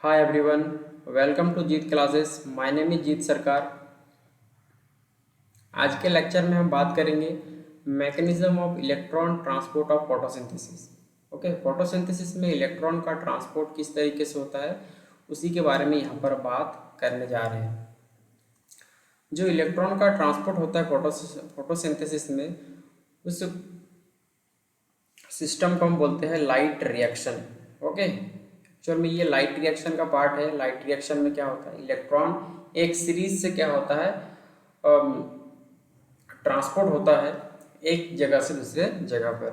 Hi everyone, welcome to Jeet classes. My name is Jeet Sarkar. आज के lecture में हम बात करेंगे mechanism of electron transport of photosynthesis. Okay, photosynthesis में इलेक्ट्रॉन का ट्रांसपोर्ट किस तरीके से होता है उसी के बारे में यहाँ पर बात करने जा रहे हैं। जो इलेक्ट्रॉन का ट्रांसपोर्ट होता है फोटोसिंथेसिस में, उस सिस्टम को हम बोलते हैं लाइट रिएक्शन। ओके, एक्चुअल में ये लाइट रिएक्शन का पार्ट है। लाइट रिएक्शन में क्या होता है, इलेक्ट्रॉन एक सीरीज से क्या होता है, ट्रांसपोर्ट होता है एक जगह से दूसरे जगह पर।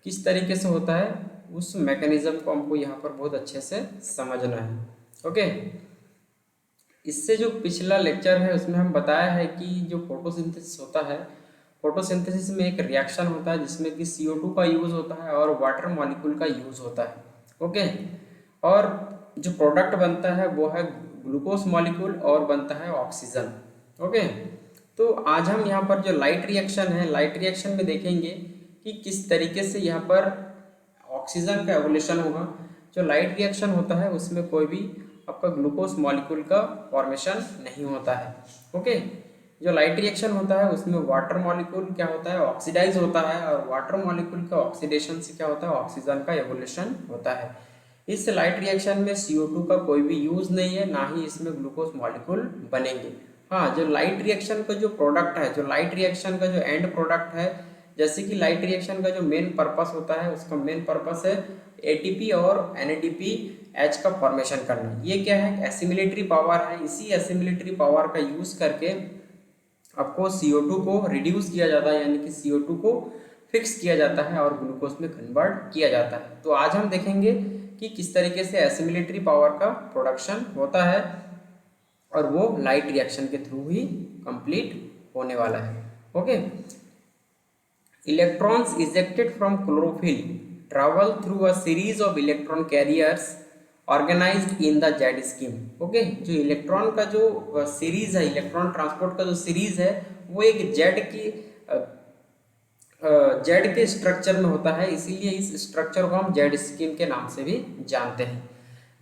किस तरीके से होता है उस मैकेनिज्म को हमको यहाँ पर बहुत अच्छे से समझना है। ओके, इससे जो पिछला लेक्चर है उसमें हम बताया है कि जो फोटोसिंथेसिस होता है, फोटोसिंथेसिस में एक रिएक्शन होता है जिसमें कि CO2 का यूज़ होता है और वाटर मॉलिक्यूल का यूज़ होता है। ओके, और जो प्रोडक्ट बनता है वो है ग्लूकोज मॉलिक्यूल और बनता है ऑक्सीजन। ओके, तो आज हम यहाँ पर जो लाइट रिएक्शन है, लाइट रिएक्शन में देखेंगे कि किस तरीके से यहाँ पर ऑक्सीजन का एवोल्यूशन होगा। जो लाइट रिएक्शन होता है उसमें कोई भी आपका ग्लूकोज मॉलिक्यूल का फॉर्मेशन नहीं होता है। ओके, जो लाइट रिएक्शन होता है उसमें वाटर मॉलिक्यूल क्या होता है, ऑक्सीडाइज होता है, और वाटर मॉलिक्यूल का ऑक्सीडेशन से क्या होता है, ऑक्सीजन का एवोल्यूशन होता है। इस लाइट रिएक्शन में CO2 का कोई भी यूज नहीं है, ना ही इसमें ग्लूकोज मॉलिक्यूल बनेंगे। हाँ, जो लाइट रिएक्शन का जो प्रोडक्ट है, जो लाइट रिएक्शन का जो एंड प्रोडक्ट है, जैसे कि लाइट रिएक्शन का जो मेन पर्पस होता है, उसका मेन पर्पस है ATP और NADPH का फॉर्मेशन करना। ये क्या है, एसिमिलेटरी पावर है। इसी एसिमिलेटरी पावर का यूज करके आपको CO2 को रिड्यूस किया जाता है, यानी कि CO2 को फिक्स किया जाता है और ग्लूकोज में कन्वर्ट किया जाता है। तो आज हम देखेंगे कि किस तरीके से एसिमिलेटरी पावर का प्रोडक्शन होता है, और वो लाइट रिएक्शन के थ्रू ही कंप्लीट होने वाला है। Okay, electrons ejected from chlorophyll travel through a series of electron carriers organised in the Z scheme. Okay, जो इलेक्ट्रॉन का जो सीरीज है, इलेक्ट्रॉन ट्रांसपोर्ट का जो सीरीज है, वो एक जेड के स्ट्रक्चर में होता है। इसीलिए इस स्ट्रक्चर को हम जेड स्कीम के नाम से भी जानते हैं।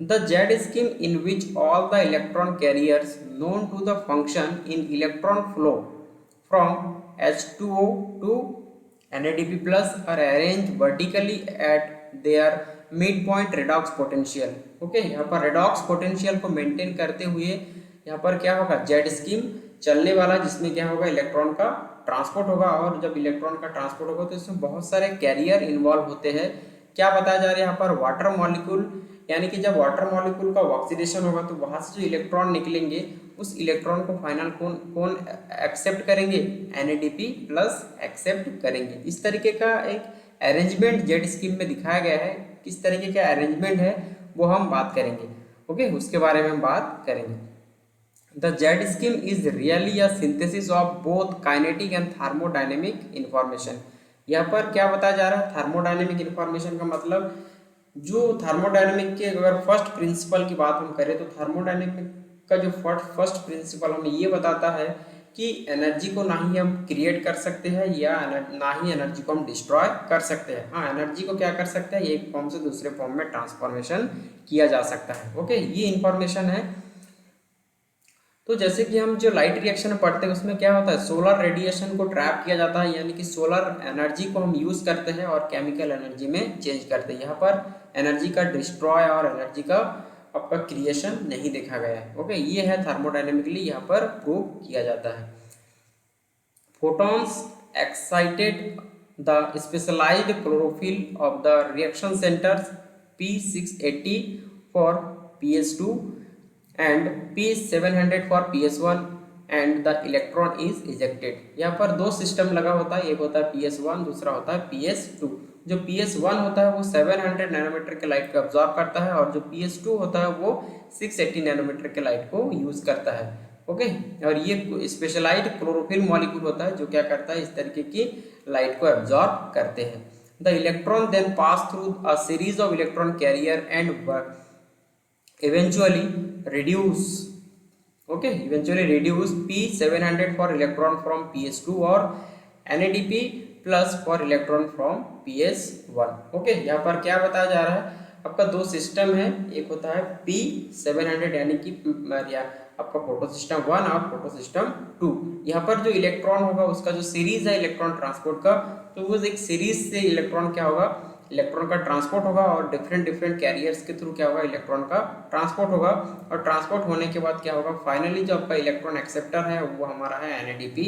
The Z scheme in which all the electron carriers known to the function in electron flow from H2O to NADP plus are arranged vertically at their midpoint redox potential। Okay, यहाँ पर redox potential को maintain करते हुए यहाँ पर क्या होगा, Z scheme चलने वाला, जिसमें क्या होगा, इलेक्ट्रॉन का ट्रांसपोर्ट होगा। और जब इलेक्ट्रॉन का ट्रांसपोर्ट होगा तो इसमें बहुत सारे कैरियर इन्वॉल्व होते हैं। क्या बताया जा रहा है यहाँ पर, वाटर मॉलिक्यूल, यानी कि जब वाटर मॉलिक्यूल का ऑक्सीडेशन होगा तो वहां से जो इलेक्ट्रॉन निकलेंगे उस इलेक्ट्रॉन को फाइनल कौन कौन एक्सेप्ट करेंगे, NADP प्लस एक्सेप्ट करेंगे। इस तरीके का एक अरेंजमेंट जेड स्कीम में दिखाया गया है। किस तरीके का अरेंजमेंट है वो हम बात करेंगे। ओके, उसके बारे में हम बात करेंगे। The jet scheme is really a synthesis of both kinetic and thermodynamic information। यहाँ पर क्या बताया जा रहा है, थर्मोडायनेमिक इंफॉर्मेशन का मतलब, जो थर्मोडायनेमिक के अगर फर्स्ट प्रिंसिपल की बात हम करें तो थर्मोडायनेमिक का जो फर्स्ट प्रिंसिपल हमें ये बताता है कि एनर्जी को ना ही हम क्रिएट कर सकते हैं या ना ही एनर्जी को हम डिस्ट्रॉय कर सकते हैं। हाँ, एनर्जी को क्या कर सकते हैं, एक फॉर्म से दूसरे फॉर्म में ट्रांसफॉर्मेशन किया जा सकता है। ओके, ये इंफॉर्मेशन है। तो जैसे कि हम जो लाइट रिएक्शन पढ़ते हैं उसमें क्या होता है, सोलर रेडिएशन को ट्रैप किया जाता है, यानी कि सोलर एनर्जी को हम यूज करते हैं और केमिकल एनर्जी में चेंज करते हैं। यहाँ पर एनर्जी का डिस्ट्रॉय और एनर्जी का आपका क्रिएशन नहीं देखा गया है। ओके, ये है थर्मोडायनेमिकली यहाँ पर प्रूव किया जाता है। Photons excited the specialised chlorophyll of the reaction centres P680 for PS2 and P700 for PS1 and the electron is ejected। यहाँ पर दो सिस्टम लगा होता है, एक होता है PS1, दूसरा होता है PS2। जो PS1 होता है वो 700 नैनोमीटर के लाइट को ऑब्जॉर्व करता है, और जो PS2 होता है वो 680 नैनोमीटर के लाइट को यूज करता है। ओके, और ये स्पेशलाइज्ड क्लोरोफिल मॉलिक्यूल होता है जो क्या करता है, इस तरीके की लाइट को एब्जॉर्ब करते हैं। The electron then pass through a series of electron carrier and eventually reduce P700 for electron from PS2 और NADP plus for electron from PS1। Okay, यहाँ पर क्या बताया जा रहा है, आपका दो सिस्टम है, एक होता है P700 यानी कि या आपका फोटो सिस्टम 1 और फोटो सिस्टम 2। यहाँ पर जो इलेक्ट्रॉन होगा उसका जो सीरीज है इलेक्ट्रॉन ट्रांसपोर्ट का, तो वो एक सीरीज से इलेक्ट्रॉन क्या होगा, इलेक्ट्रॉन का ट्रांसपोर्ट होगा और डिफरेंट डिफरेंट कैरियर्स के थ्रू क्या होगा, इलेक्ट्रॉन का ट्रांसपोर्ट होगा। और ट्रांसपोर्ट होने के बाद क्या होगा, फाइनली जो आपका इलेक्ट्रॉन एक्सेप्टर है वो हमारा है NADP+।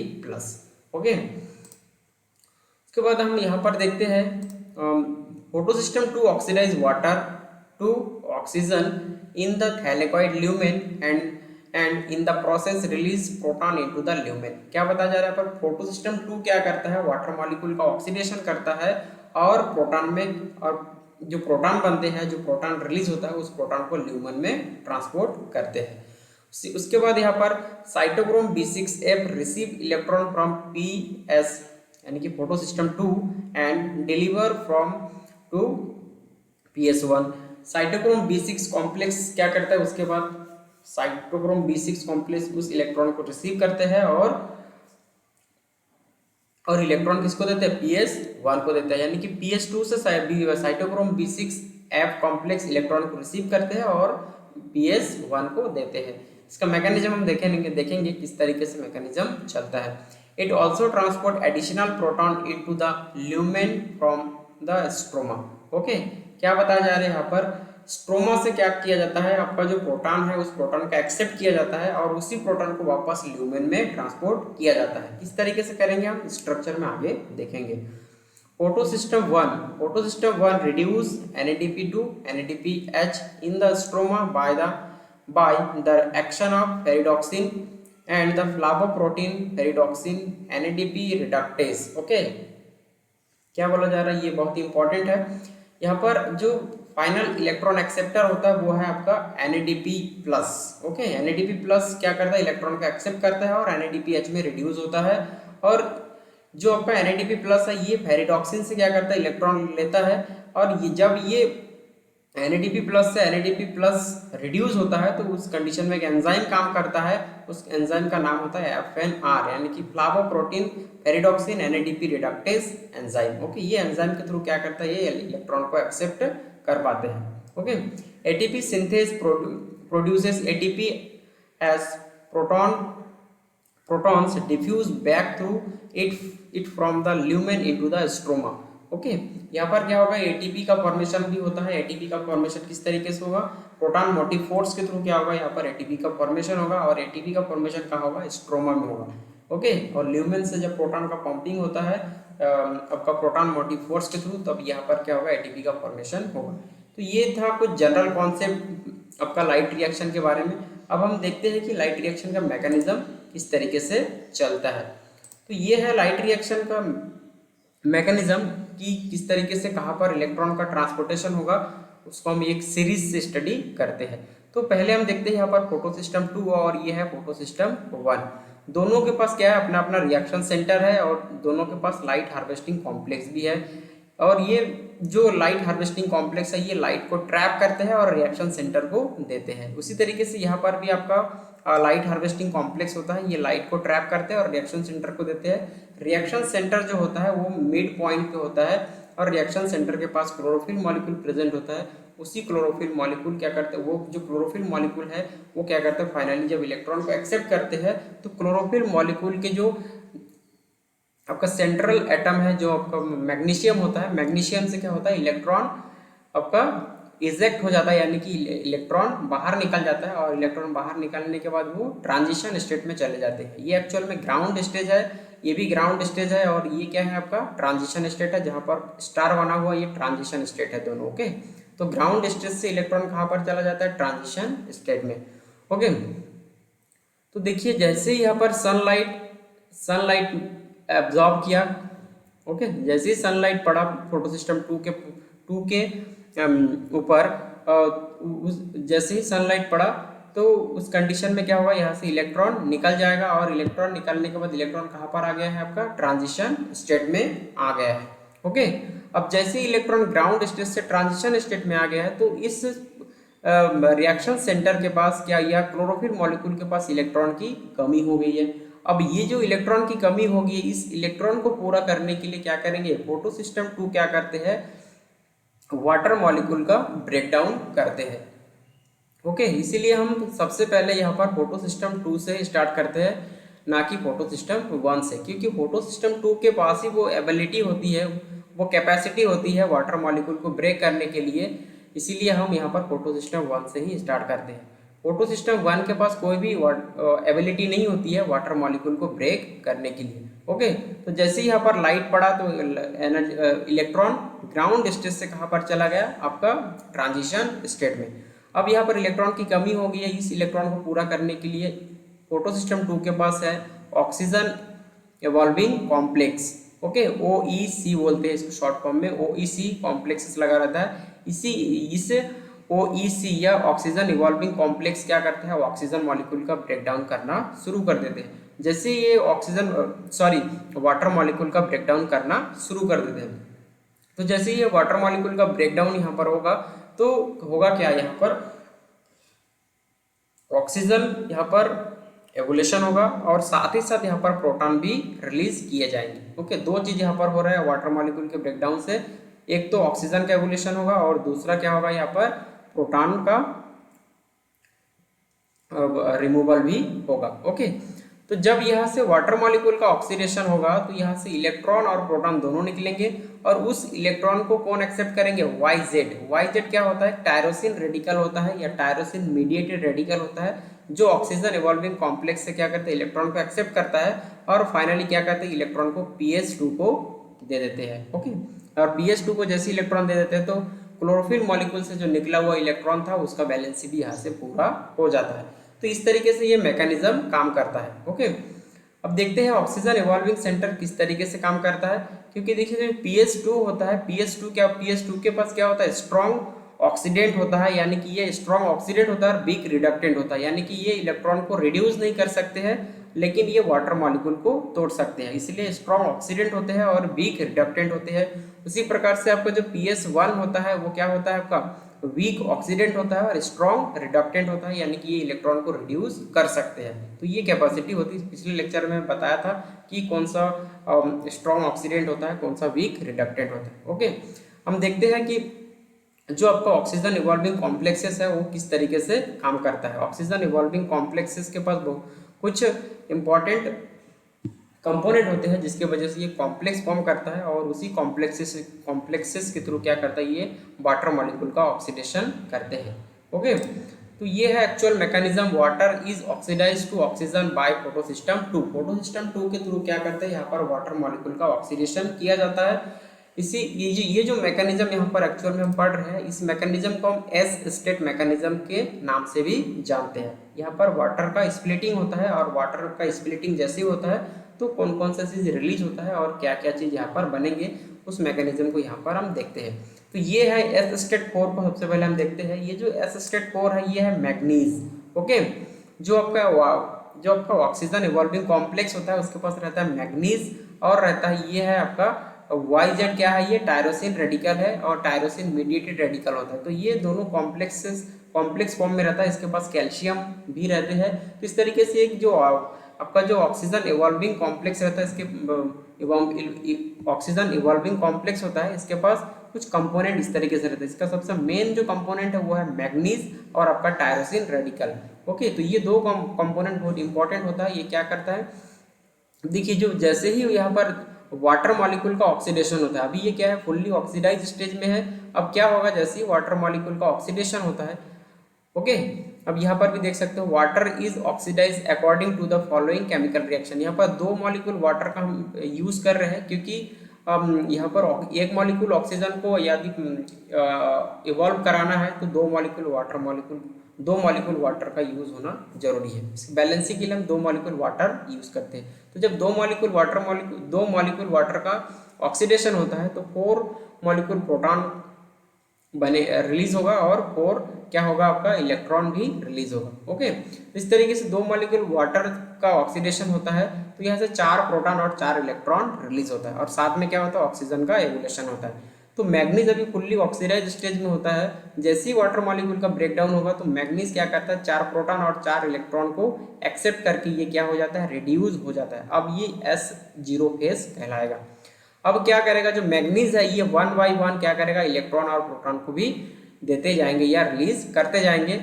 ओके, उसके बाद हम यहाँ पर देखते हैं photosystem 2 oxidise water to oxygen in the thylakoid lumen and in the process release proton into the lumen. क्या बताया जा रहा है पर फोटो सिस्टम 2 क्या करता है, वाटर मॉलिक्यूल का ऑक्सीडेशन करता है और प्रोटॉन में, और जो प्रोटॉन बनते हैं, जो प्रोटॉन रिलीज होता है उस प्रोटॉन को ल्यूमेन में ट्रांसपोर्ट करते हैं। उसके बाद यहाँ पर cytochrome B6F receive electron from PS यानी कि photosystem 2 and deliver from to PS1। Cytochrome B6 complex क्या करता है, उसके बाद साइटोक्रोम B6 कॉम्प्लेक्स उस इलेक्ट्रॉन को रिसीव करते हैं और इलेक्ट्रॉन किसको देते हैं, PS1 को देते हैं। यानी कि PS2 से साइटोक्रोम B6F कॉम्प्लेक्स इलेक्ट्रॉन को रिसीव करते हैं और PS1 को देते हैं। इसका मैकेनिज्म हम देखेंगे किस तरीके से मैकेनिज्म चलता है। It also transport additional proton into the lumen from the stroma. Okay, क्या बताया जा रहा है यहाँ पर, स्ट्रोमा से क्या किया जाता है, आपका जो प्रोटॉन है उस प्रोटॉन का एक्सेप्ट किया जाता है और उसी प्रोटॉन को वापस ल्यूमेन में ट्रांसपोर्ट किया जाता है। किस तरीके से करेंगे हम स्ट्रक्चर में आगे देखेंगे। Photo system 1 reduce NADP to NADPH in the stroma by the action of ferredoxin and the flavoprotein ferredoxin NADP reductase। Okay, क्या बोला जा रहा है, ये बहुत ही इंपॉर्टेंट है। यहाँ पर जो फाइनल इलेक्ट्रॉन एक्सेप्टर होता है वो है आपका NADP+। ओके, NADP+ क्या करता है, इलेक्ट्रॉन का एक्सेप्ट करता है और NADPH में रिड्यूस होता है। और जो आपका NADP+ है ये फेरिडॉक्सिन से क्या करता है, इलेक्ट्रॉन लेता है और ये जब ये NADP+ से NADP+ रिड्यूस होता है तो उस कंडीशन में एक एंजाइम काम करता है, उस एंजाइम का नाम होता है FNR यानी कि flavoprotein ferredoxin NADP reductase enzyme. Okay, ये एंजाइम के थ्रू क्या करता है, ये इलेक्ट्रॉन को एक्सेप्ट कर पाते हैं। Okay, ATP synthase produces ATP as protons diffuse back through it from the lumen into the stroma। Okay, यहाँ पर क्या होगा, ATP का फॉर्मेशन भी होता है। ATP का फॉर्मेशन किस तरीके से होगा, प्रोटॉन मोटिव फोर्स के थ्रू क्या होगा, यहाँ पर ATP का फॉर्मेशन होगा और ATP का फॉर्मेशन कहाँ होगा, स्ट्रोमा में होगा। ओके, और ल्यूमेन से जब प्रोटॉन का पंपिंग होता है आपका प्रोटॉन मोटिव फोर्स के थ्रू, तब यहाँ पर क्या होगा, ATP का फॉर्मेशन होगा। तो ये था कुछ जनरल कॉन्सेप्ट आपका लाइट रिएक्शन के बारे में। अब हम देखते हैं कि लाइट रिएक्शन का मैकेनिज्म किस तरीके से चलता है। तो ये है लाइट रिएक्शन का मैकेनिज्म कि किस तरीके से कहाँ पर इलेक्ट्रॉन का ट्रांसपोर्टेशन होगा, उसको हम एक सीरीज से स्टडी करते हैं। तो पहले हम देखते हैं यहाँ पर फोटो सिस्टम 2 और ये है फोटो सिस्टम 1। दोनों के पास क्या है, अपना अपना रिएक्शन सेंटर है और दोनों के पास लाइट हार्वेस्टिंग कॉम्प्लेक्स भी है। और ये जो लाइट हार्वेस्टिंग कॉम्प्लेक्स है ये लाइट को ट्रैप करते हैं और रिएक्शन सेंटर को देते हैं। उसी तरीके से यहाँ पर भी आपका लाइट हार्वेस्टिंग कॉम्प्लेक्स होता है, ये लाइट को ट्रैप करते हैं और रिएक्शन सेंटर को देते हैं। रिएक्शन सेंटर जो होता है वो मिड पॉइंट पे होता है और रिएक्शन सेंटर के पास क्लोरोफिल मॉलिक्यूल प्रेजेंट होता है। उसी क्लोरोफिल मॉलिक्यूल क्या करते हैं, वो जो क्लोरोफिल मॉलिक्यूल है वो क्या करते हैं, फाइनली जब इलेक्ट्रॉन को एक्सेप्ट करते हैं तो क्लोरोफिल मॉलिक्यूल के जो आपका सेंट्रल एटम है, जो आपका मैग्नीशियम होता है, मैग्नीशियम से क्या होता है, इलेक्ट्रॉन आपका इजेक्ट हो जाता है यानी कि इलेक्ट्रॉन बाहर निकल जाता है और इलेक्ट्रॉन बाहर निकलने के बाद वो ट्रांजिशन स्टेट में चले जाते हैं। ये एक्चुअल में ग्राउंड स्टेज है, ये भी ग्राउंड स्टेज है और ये क्या है आपका ट्रांजिशन स्टेट है, जहाँ पर स्टार बना हुआ ये ट्रांजिशन स्टेट है दोनों। ओके, तो ग्राउंड स्टेज से इलेक्ट्रॉन कहाँ पर चला जाता है, ट्रांजिशन स्टेट में। ओके, तो देखिए जैसे ही यहाँ पर सनलाइट एब्जॉर्ब किया, ओके, जैसे ही सनलाइट पड़ा फोटो सिस्टम 2 के ऊपर, जैसे ही सनलाइट पड़ा तो उस कंडीशन में क्या होगा, यहाँ से इलेक्ट्रॉन निकल जाएगा और इलेक्ट्रॉन निकलने के बाद इलेक्ट्रॉन कहाँ पर आ गया है, आपका ट्रांजिशन स्टेट में आ गया है। ओके, अब जैसे ही इलेक्ट्रॉन ग्राउंड स्टेट से ट्रांजिशन स्टेट में आ गया है तो इस रिएक्शन सेंटर के पास क्या, या क्लोरोफिल मॉलिक्यूल के पास इलेक्ट्रॉन की कमी हो गई है। अब ये जो इलेक्ट्रॉन की कमी होगी, इस इलेक्ट्रॉन को पूरा करने के लिए क्या करेंगे, फोटो सिस्टम 2 क्या करते हैं, वाटर मॉलिक्यूल का ब्रेक डाउन करते हैं। ओके, इसीलिए हम सबसे पहले यहाँ पर फोटो सिस्टम 2 से स्टार्ट करते हैं, ना कि फोटो सिस्टम 1 से, क्योंकि फोटो सिस्टम 2 के पास ही वो एबिलिटी होती है, वो कैपेसिटी होती है वाटर मॉलिक्यूल को ब्रेक करने के लिए। इसीलिए हम यहाँ पर फोटो सिस्टम 1 से ही स्टार्ट करते हैं। फोटो सिस्टम 1 के पास कोई भी एबिलिटी नहीं होती है वाटर मॉलिक्यूल को ब्रेक करने के लिए। ओके, तो जैसे ही यहाँ पर लाइट पड़ा तो एनर्जी इलेक्ट्रॉन ग्राउंड स्टेट से कहाँ पर चला गया, आपका ट्रांजिशन स्टेट में। अब यहाँ पर इलेक्ट्रॉन की कमी हो गई है, इस इलेक्ट्रॉन को पूरा करने के लिए फोटो सिस्टम 2 के पास है oxygen evolving complex. Okay, OEC बोलते हैं इसको शॉर्ट फॉर्म में, OEC कॉम्प्लेक्स लगा रहता है। इस OEC या ऑक्सीजन इवॉल्विंग कॉम्प्लेक्स क्या करते हैं, ऑक्सीजन मॉलिक्यूल का ब्रेक डाउन करना शुरू कर देते हैं। जैसे ये वाटर मॉलिक्यूल का ब्रेक डाउन करना शुरू कर देते हैं, तो जैसे ये वाटर मॉलिक्यूल का ब्रेक डाउन यहाँ पर होगा तो होगा क्या, यहाँ पर ऑक्सीजन यहाँ पर एवोल्यूशन होगा और साथ ही साथ यहाँ पर प्रोटॉन भी रिलीज किए जाएंगे। ओके, दो चीज यहाँ पर हो रहा है वाटर मॉलिक्यूल के ब्रेकडाउन से, एक तो ऑक्सीजन का एवोल्यूशन होगा और दूसरा क्या होगा, यहाँ पर प्रोटॉन का रिमूवल भी होगा। ओके, तो जब यहाँ से वाटर मॉलिक्यूल का ऑक्सीडेशन होगा तो यहाँ से इलेक्ट्रॉन और प्रोटॉन दोनों निकलेंगे और उस इलेक्ट्रॉन को कौन एक्सेप्ट करेंगे, YZ क्या होता है, टायरोसिन रेडिकल होता है या टायरोसिन मीडिएटेड रेडिकल होता है, जो ऑक्सीजन इवॉल्विंग कॉम्प्लेक्स से क्या करते हैं, इलेक्ट्रॉन को एक्सेप्ट करता है और फाइनली क्या करते हैं, इलेक्ट्रॉन को PS2 को दे देते हैं। ओके, और PS2 को जैसे इलेक्ट्रॉन दे देते हैं तो क्लोरोफिल मॉलिक्यूल से जो निकला हुआ इलेक्ट्रॉन था उसका बैलेंस भी यहाँ से पूरा हो जाता है। तो इस तरीके से ये मैकेनिज्म काम करता है। ओके, अब देखते हैं ऑक्सीजन इवॉल्विंग सेंटर किस तरीके से काम करता है, क्योंकि देखिए PS2 होता है, PS2 के पास क्या होता है, स्ट्रॉन्ग ऑक्सीडेंट होता है, यानी कि ये स्ट्रॉन्ग ऑक्सीडेंट होता है और वीक रिडक्टेंट होता है, यानी कि ये इलेक्ट्रॉन को रिड्यूस नहीं कर सकते हैं लेकिन ये वाटर मॉलिक्यूल को तोड़ सकते हैं, इसलिए स्ट्रॉन्ग ऑक्सीडेंट होते हैं और वीक रिडक्टेंट होते हैं। उसी प्रकार से आपका जो PS1 होता है वो क्या होता है, आपका वीक ऑक्सीडेंट होता है और स्ट्रॉन्ग रिडक्टेंट होता है, यानी कि ये इलेक्ट्रॉन को रिड्यूस कर सकते हैं। तो ये कैपेसिटी होती है, पिछले लेक्चर में बताया था कि कौन सा स्ट्रॉन्ग ऑक्सीडेंट होता है, कौन सा वीक रिडक्टेंट होता है। ओके, हम देखते हैं कि जो आपका ऑक्सीजन इवॉल्विंग कॉम्प्लेक्सेस है वो किस तरीके से काम करता है। ऑक्सीजन इवॉल्विंग कॉम्प्लेक्सेस के पास कुछ इंपॉर्टेंट कंपोनेंट होते हैं जिसके वजह से ये कॉम्प्लेक्स फॉर्म करता है और उसी कॉम्प्लेक्सेस के थ्रू क्या करता है, ये वाटर मॉलिक्यूल का ऑक्सीडेशन करते हैं। ओके, तो ये है actual mechanism, water is oxidise to oxygen by photosystem 2। Photosystem 2 के थ्रू क्या करते हैं, यहाँ पर वाटर मॉलिक्यूल का ऑक्सीडेशन किया जाता है। ये जो मैकेनिज्म यहाँ पर एक्चुअल में हम पढ़ रहे हैं, इस मैकेनिज्म को हम एस स्टेट मैकेनिज्म के नाम से भी जानते हैं। यहाँ पर वाटर का स्प्लिटिंग होता है और वाटर का स्प्लिटिंग जैसे ही होता है तो कौन कौन सा चीज़ रिलीज होता है और क्या क्या चीज़ यहाँ पर बनेंगे, उस मैकेनिज्म को यहाँ पर हम देखते हैं। तो ये है एस स्टेट 4 को सबसे पहले हम देखते हैं। ये जो एस स्टेट 4 है ये है मैग्नीज। ओके, जो आपका ऑक्सीजन इवॉल्विंग कॉम्प्लेक्स होता है उसके पास रहता है मैग्नीज और रहता है, ये है आपका YZ क्या है, ये टायरोसिन रेडिकल है और टायरोसिन मीडिएटेड रेडिकल होता है। तो ये दोनों कॉम्प्लेक्स फॉर्म में रहता है, इसके पास कैल्शियम भी रहते हैं। तो इस तरीके से एक जो आपका जो ऑक्सीजन इवॉल्विंग कॉम्प्लेक्स रहता है, इसके ऑक्सीजन इवॉल्विंग कॉम्प्लेक्स होता है, इसके पास कुछ कंपोनेंट इस तरीके से रहते हैं। इसका सबसे मेन जो कंपोनेंट है वो है मैग्नीज और आपका टायरोसिन रेडिकल। ओके, तो ये दो कंपोनेंट बहुत इंपॉर्टेंट होता है। ये क्या करता है, देखिए जो जैसे ही यहाँ पर वाटर मॉलिक्यूल का ऑक्सीडेशन होता है, अभी ये क्या है, फुल्ली ऑक्सीडाइज स्टेज में है। अब क्या होगा, जैसे ही वाटर मॉलिक्यूल का ऑक्सीडेशन होता है, ओके, अब यहाँ पर भी देख सकते हो water is oxidise according to the following chemical reaction. यहाँ पर दो मॉलिक्यूल वाटर का हम यूज कर रहे हैं क्योंकि यहाँ पर एक मॉलिक्यूल ऑक्सीजन को यदि इवॉल्व कराना है तो दो मॉलिक्यूल वाटर का यूज होना जरूरी है। इसकी बैलेंसिंग के लिए हम दो मॉलिक्यूल वाटर यूज करते हैं। तो जब दो मॉलिक्यूल वाटर का ऑक्सीडेशन होता है तो 4 मॉलिक्यूल प्रोटॉन रिलीज होगा और 4 क्या होगा, आपका इलेक्ट्रॉन भी रिलीज होगा। ओके, इस तरीके से दो मॉलिक्यूल वाटर का ऑक्सीडेशन होता है तो यहाँ से 4 प्रोटॉन और 4 इलेक्ट्रॉन रिलीज होता है और साथ में क्या होता है, ऑक्सीजन का एवोल्यूशन होता है। तो मैग्नीज अभी फुल्ली ऑक्सीडाइज स्टेज में होता है। जैसे ही वाटर मॉलिक्यूल का ब्रेकडाउन होगा तो मैग्नीज क्या करता है, 4 प्रोटॉन और 4 इलेक्ट्रॉन को एक्सेप्ट करके ये क्या हो जाता है, रिड्यूस हो जाता है। अब ये S0 फेज कहलाएगा। अब क्या करेगा, जो मैग्नीज है ये 1 बाई 1 क्या करेगा, इलेक्ट्रॉन और प्रोटॉन को भी देते जाएंगे या रिलीज करते जाएंगे।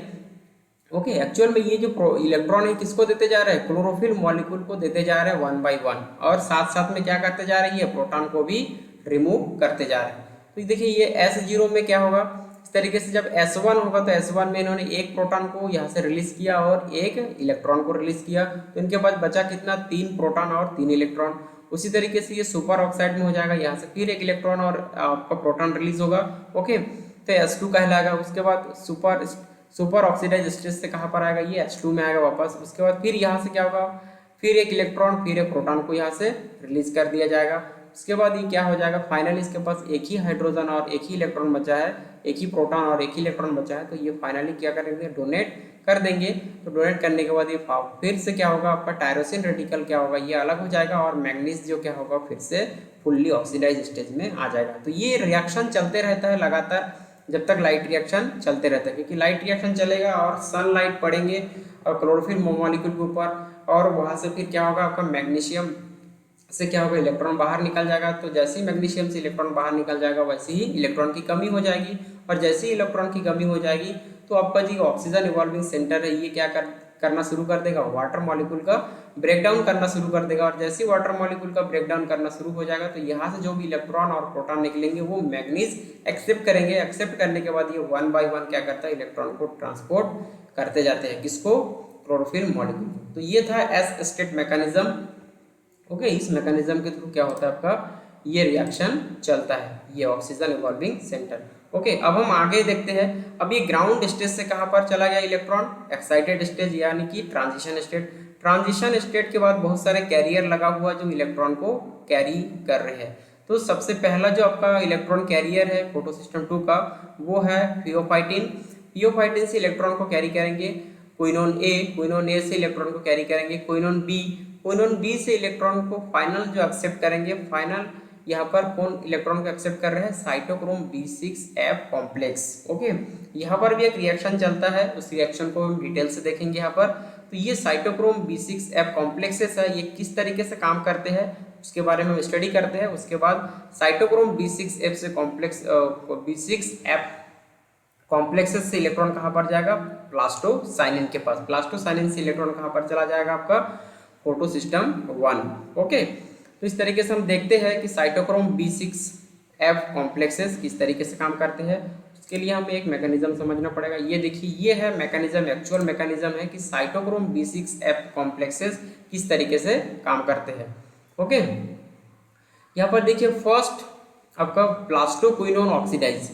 ओके, एक्चुअल में ये जो इलेक्ट्रॉन है किसको देते जा रहे हैं, क्लोरोफिल मॉलिक्यूल को देते जा रहे हैं 1 बाई 1, और साथ साथ में क्या करते जा रही है, प्रोटॉन को भी रिमूव करते जा रहे हैं। तो देखिए ये S0 में क्या होगा, इस तरीके से जब S1 होगा तो S1 में इन्होंने एक प्रोटॉन को यहाँ से रिलीज किया और एक इलेक्ट्रॉन को रिलीज किया, तो इनके पास बचा कितना, 3 प्रोटॉन और 3 इलेक्ट्रॉन। उसी तरीके से ये सुपर ऑक्साइड में हो जाएगा, यहाँ से फिर एक इलेक्ट्रॉन और आपका प्रोटॉन रिलीज होगा। ओके, तो S2 कहलाएगा। उसके बाद सुपर ऑक्सीडाइज स्टेज से कहाँ पर आएगा, ये H2 में आएगा वापस। उसके बाद फिर यहाँ से क्या होगा, फिर एक इलेक्ट्रॉन फिर एक प्रोटॉन को यहाँ से रिलीज कर दिया जाएगा। उसके बाद ये क्या हो जाएगा, फाइनली इसके पास एक ही हाइड्रोजन और एक ही इलेक्ट्रॉन बचा है, एक ही प्रोटॉन और एक ही इलेक्ट्रॉन बचा है, तो ये फाइनली क्या करेंगे, डोनेट कर देंगे। तो डोनेट करने के बाद ये फिर से क्या होगा, आपका टायरोसिन रेडिकल क्या होगा, ये अलग हो जाएगा और मैग्नीज जो क्या होगा, फिर से फुल्ली ऑक्सीडाइज स्टेज में आ जाएगा। तो ये रिएक्शन चलते रहता है लगातार जब तक लाइट रिएक्शन चलते रहता है, क्योंकि लाइट रिएक्शन चलेगा और सनलाइट पड़ेंगे और क्लोरोफिल मॉलिक्यूल के ऊपर, और वहाँ से फिर क्या होगा, आपका मैग्नीशियम से क्या होगा, इलेक्ट्रॉन बाहर निकल जाएगा। तो जैसे ही मैग्नीशियम से इलेक्ट्रॉन बाहर निकल जाएगा वैसे ही इलेक्ट्रॉन की कमी हो जाएगी, और जैसे ही इलेक्ट्रॉन की कमी हो जाएगी तो आपका जी ऑक्सीजन इवॉल्विंग सेंटर है ये क्या करना शुरू कर देगा, वाटर मॉलिक्यूल का ब्रेकडाउन करना शुरू कर देगा। और जैसे ही वाटर मॉलिक्यूल का ब्रेकडाउन करना शुरू हो जाएगा तो यहाँ से जो भी इलेक्ट्रॉन और प्रोटॉन निकलेंगे वो मैग्नीज एक्सेप्ट करेंगे। एक्सेप्ट करने के बाद ये 1 बाई 1 क्या करता है, इलेक्ट्रॉन को ट्रांसपोर्ट करते जाते हैं, किसको, क्लोरोफिल मॉलिक्यूल। तो ये था एस स्टेट मैकेनिज्म। ओके, इस मैकेनिज्म के थ्रू क्या होता है, आपका ये रिएक्शन चलता है, ये ऑक्सीजन इवॉल्विंग सेंटर। ओके, अब हम आगे देखते हैं। अब ये ग्राउंड स्टेज से कहाँ पर चला गया इलेक्ट्रॉन, एक्साइटेड स्टेज यानी कि ट्रांजिशन स्टेट। ट्रांजिशन स्टेट के बाद बहुत सारे कैरियर लगा हुआ जो इलेक्ट्रॉन को कैरी कर रहे हैं। तो सबसे पहला जो आपका इलेक्ट्रॉन कैरियर है फोटोसिस्टम 2 का, वो है फियोफाइटिन। फियोफाइटिन से इलेक्ट्रॉन को कैरी करेंगे क्विनोन ए से इलेक्ट्रॉन को कैरी करेंगे क्विनोन बी से इलेक्ट्रॉन को फाइनल जो एक्सेप्ट करेंगे, फाइनल यहाँ पर कौन इलेक्ट्रॉन को एक्सेप्ट कर रहे हैं, साइटोक्रोम B6F कॉम्प्लेक्स। ओके, यहाँ पर भी एक रिएक्शन चलता है, उस रिएक्शन को हम डिटेल से देखेंगे यहाँ पर। तो ये साइटोक्रोम B6F कॉम्प्लेक्सेस है, ये किस तरीके से काम करते हैं उसके बारे में हम स्टडी करते हैं। उसके बाद साइटोक्रोम B6F से B6F कॉम्प्लेक्सेस से इलेक्ट्रॉन कहाँ पर जाएगा, प्लास्टोसाइनिन के पास। प्लास्टोसाइनिन से इलेक्ट्रॉन कहाँ पर चला जाएगा, आपका फोटोसिस्टम 1। ओके, तो इस तरीके से हम देखते हैं कि साइटोक्रोम B6F कॉम्प्लेक्सेस किस तरीके से काम करते हैं। उसके लिए हमें एक मैकेनिज्म समझना पड़ेगा। ये देखिए, ये है मैकेनिज्म, एक्चुअल मैकेनिज्म है कि साइटोक्रोम B6F कॉम्प्लेक्सेस किस तरीके से काम करते हैं। ओके, यहाँ पर देखिए, फर्स्ट आपका प्लास्टोक्विनोन ऑक्सीडाइज,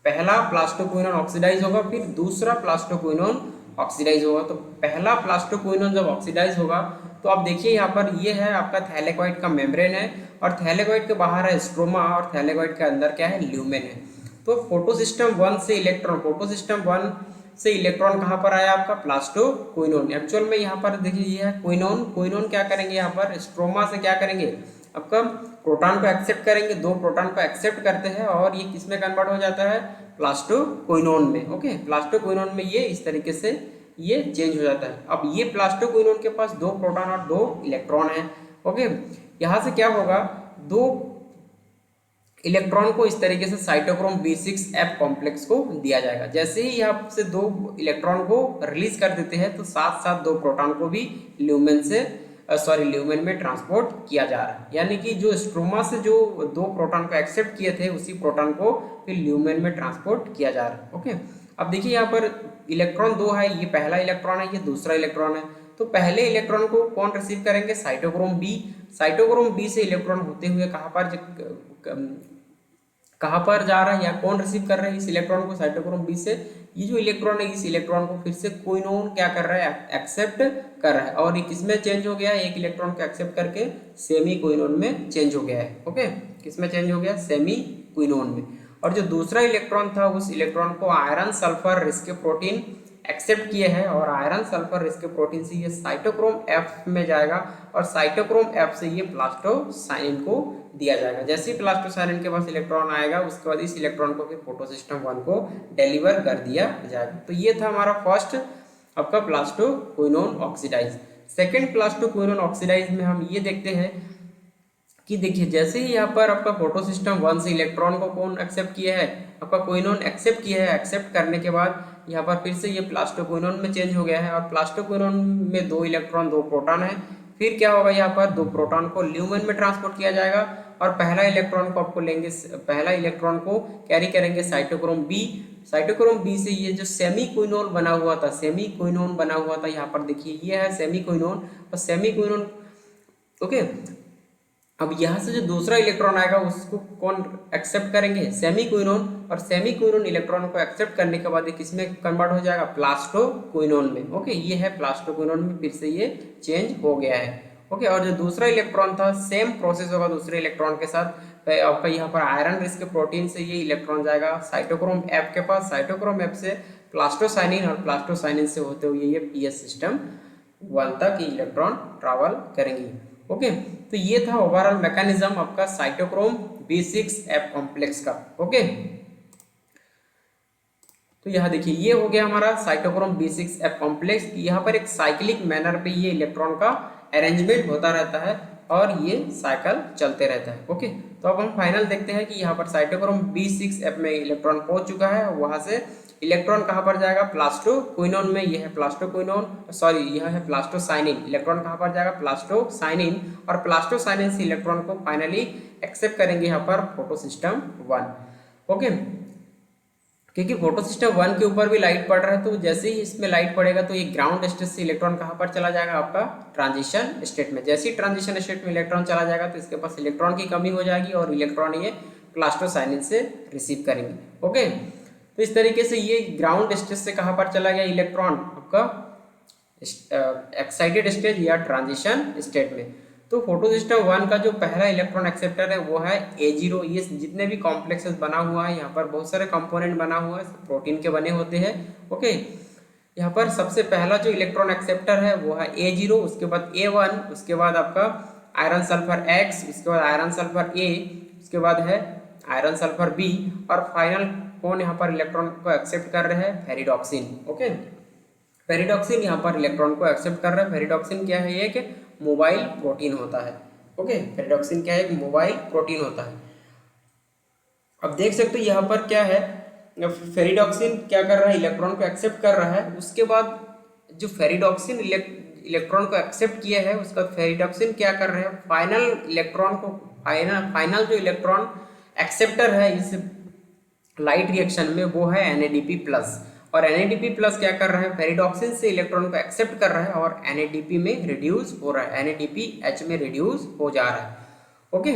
पहला प्लास्टोक्विनोन ऑक्सीडाइज होगा, फिर दूसरा प्लास्टोक्विनोन ऑक्सीडाइज होगा। तो पहला प्लास्टोक्विनोन जब ऑक्सीडाइज होगा तो आप देखिए यहाँ पर ये है आपका थैलेकॉइड का मेम्ब्रेन है, और थैलेकॉइड के बाहर है स्ट्रोमा, और थैलेकॉइड के अंदर क्या है, ल्यूमेन है। तो फोटोसिस्टम 1 से इलेक्ट्रॉन कहाँ पर आया, आपका प्लास्टोक्विनोन। एक्चुअल में यहाँ पर देखिए ये है क्विनोन क्या करेंगे, यहाँ पर स्ट्रोमा से क्या करेंगे, आपका प्रोटॉन को एक्सेप्ट करेंगे, 2 प्रोटॉन को एक्सेप्ट करते हैं और ये किस में कन्वर्ट हो जाता है, प्लास्टोक्विनोन में। ओके, प्लास्टोक्विनोन में ये इस तरीके से ये चेंज हो जाता है। अब ये प्लास्टोक्विनोन के पास 2 प्रोटॉन और 2 इलेक्ट्रॉन है। ओके, यहाँ से क्या होगा, 2 इलेक्ट्रॉन को इस तरीके से साइटोक्रोम B6F कॉम्प्लेक्स को दिया जाएगा। जैसे ही यहाँ से 2 इलेक्ट्रॉन को रिलीज कर देते हैं तो साथ साथ 2 प्रोटॉन को भी ल्यूमेन में ट्रांसपोर्ट किया जा रहा है। यानी कि जो स्ट्रोमा से जो 2 प्रोटॉन को एक्सेप्ट किए थे उसी प्रोटॉन को फिर ल्यूमेन में ट्रांसपोर्ट किया जा रहा है। ओके, अब देखिए यहाँ पर इलेक्ट्रॉन 2 है, ये पहला इलेक्ट्रॉन है, ये दूसरा इलेक्ट्रॉन है। तो पहले इलेक्ट्रॉन को कौन रिसीव करेंगे, साइटोक्रोम B से इलेक्ट्रॉन होते हुए कहाँ पर जा रहा है या कौन रिसीव कर रहा है इस इलेक्ट्रॉन को, साइटोक्रोम B से ये जो इलेक्ट्रॉन है इस इलेक्ट्रॉन को फिर से क्विनोन क्या कर रहा है, एक्सेप्ट कर रहा है, और ये किसमें चेंज हो गया है, एक इलेक्ट्रॉन को एक्सेप्ट करके सेमी क्विनोन में चेंज हो गया है। ओके, किसमें चेंज हो गया, सेमी क्विनोन में। और जो दूसरा इलेक्ट्रॉन था उस इलेक्ट्रॉन को iron sulphur risk protein accept किए हैं, और आयरन सल्फर रिस्क प्रोटीन से ये साइटोक्रोम F में जाएगा, और साइटोक्रोम F से ये प्लास्टोसाइनिन को दिया जाएगा। जैसे ही प्लास्टोसाइनिन के पास इलेक्ट्रॉन आएगा उसके बाद इस इलेक्ट्रॉन को फिर फोटोसिस्टम 1 को डिलीवर कर दिया जाएगा। तो ये था हमारा फर्स्ट आपका plastoquinone oxidise. Second plastoquinone oxidise में हम ये देखते हैं कि देखिए जैसे ही यहाँ पर आपका फोटो सिस्टम 1 से इलेक्ट्रॉन को कौन एक्सेप्ट किया है, आपका क्विनोन एक्सेप्ट किया है। एक्सेप्ट करने के बाद यहाँ पर फिर से ये प्लास्टोक्विनोन में चेंज हो गया है और प्लास्टोक्विनोन में 2 इलेक्ट्रॉन 2 प्रोटॉन है। फिर क्या होगा, यहाँ पर 2 प्रोटॉन को ल्यूमेन में ट्रांसपोर्ट किया जाएगा और पहला इलेक्ट्रॉन को आपको लेंगे, पहला इलेक्ट्रॉन को कैरी करेंगे साइटोक्रोम बी। साइटोक्रोम बी से ये जो सेमी क्विनोन बना हुआ था, सेमी क्विनोन बना हुआ था, यहाँ पर देखिए ये है सेमी क्विनोन और सेमी क्विनोन। ओके, अब यहाँ से जो दूसरा इलेक्ट्रॉन आएगा उसको कौन एक्सेप्ट करेंगे, सेमी क्विनोन। और सेमी क्विनोन इलेक्ट्रॉन को एक्सेप्ट करने के बाद ये किसमें कन्वर्ट हो जाएगा, प्लास्टो क्विनोन में। ओके, ये है प्लास्टो क्विनोन में, फिर से ये चेंज हो गया है। ओके, और जो दूसरा इलेक्ट्रॉन था सेम प्रोसेस होगा दूसरे इलेक्ट्रॉन के साथ। आपका यहाँ पर आयरन रिंग्स के प्रोटीन से ये इलेक्ट्रॉन जाएगा साइटोक्रोम एफ के पास, साइटोक्रोम एफ से प्लास्टोसाइनिन और प्लास्टोसाइनिन से होते हुए ये पीएस सिस्टम 1 तक इलेक्ट्रॉन ट्रैवल करेंगे। ओके, तो ये था ओवरऑल मैकेनिज्म आपका साइटोक्रोम B6F कॉम्प्लेक्स का। ओके, तो यहाँ देखिए ये हो गया हमारा साइटोक्रोम B6F कॉम्प्लेक्स। यहाँ पर एक साइक्लिक मैनर पे ये इलेक्ट्रॉन का अरेंजमेंट होता रहता है और ये साइकिल चलते रहता है। ओके, तो अब हम फाइनल देखते हैं कि यहाँ पर साइटोक्रोम B6F में इलेक्ट्रॉन पहुंच चुका है, वहां से इलेक्ट्रॉन कहाँ पर जाएगा, प्लास्टोक्विनोन में। यह है प्लास्टोक्विनोन, सॉरी यह है प्लास्टोसाइनिन। इलेक्ट्रॉन कहाँ पर जाएगा, प्लास्टोसाइनिन, और प्लास्टोसाइनिन से इलेक्ट्रॉन को फाइनली एक्सेप्ट करेंगे यहाँ पर फोटो सिस्टम 1। ओके, क्योंकि फोटो सिस्टम 1 के ऊपर भी लाइट पड़ रहा है, तो जैसे ही इसमें लाइट पड़ेगा तो ये ग्राउंड स्टेट से इलेक्ट्रॉन कहाँ पर चला जाएगा, आपका ट्रांजिशन स्टेट में। जैसे ही ट्रांजिशन स्टेट में इलेक्ट्रॉन चला जाएगा तो इसके पास इलेक्ट्रॉन की कमी हो जाएगी और इलेक्ट्रॉन ये प्लास्टोसाइनिन से रिसीव करेंगे। ओके, तो इस तरीके से ये ग्राउंड स्टेट से कहाँ पर चला गया इलेक्ट्रॉन, आपका एक्साइटेड स्टेट या ट्रांजिशन स्टेट में। तो फोटो सिस्टम 1 का जो पहला इलेक्ट्रॉन एक्सेप्टर है वो है A0। ये जितने भी कॉम्प्लेक्सेस बना हुआ है, यहाँ पर बहुत सारे कंपोनेंट बना हुआ है, प्रोटीन के बने होते हैं। ओके, यहाँ पर सबसे पहला जो इलेक्ट्रॉन एक्सेप्टर है वो है A0, उसके बाद A1, उसके बाद आपका आयरन सल्फर X, उसके बाद आयरन सल्फर A, उसके बाद है आयरन सल्फर B, और फाइनल कौन यहाँ पर इलेक्ट्रॉन को एक्सेप्ट कर रहे हैं, फेरिडॉक्सिन। ओके, फेरिडॉक्सिन यहाँ पर इलेक्ट्रॉन को एक्सेप्ट कर रहा है। फेरिडॉक्सिन क्या है, एक मोबाइल प्रोटीन होता है। ओके, फेरिडॉक्सिन क्या है, एक मोबाइल प्रोटीन होता है। अब देख सकते हो यहाँ पर क्या है, फेरिडॉक्सिन क्या कर रहा है, इलेक्ट्रॉन को एक्सेप्ट कर रहा है। उसके बाद जो फेरिडॉक्सिन इलेक्ट्रॉन को एक्सेप्ट किया है उसका फेरिडॉक्सिन क्या कर रहे हैं, फाइनल इलेक्ट्रॉन को, फाइनल जो इलेक्ट्रॉन एक्सेप्टर है इस लाइट रिएक्शन में वो है NADP+। और NADP+ क्या कर रहा है, फेरिडॉक्सिन से इलेक्ट्रॉन को एक्सेप्ट कर रहा है और NADP में रिड्यूस हो रहा है, NADPH में रिड्यूस हो जा रहा है। ओके,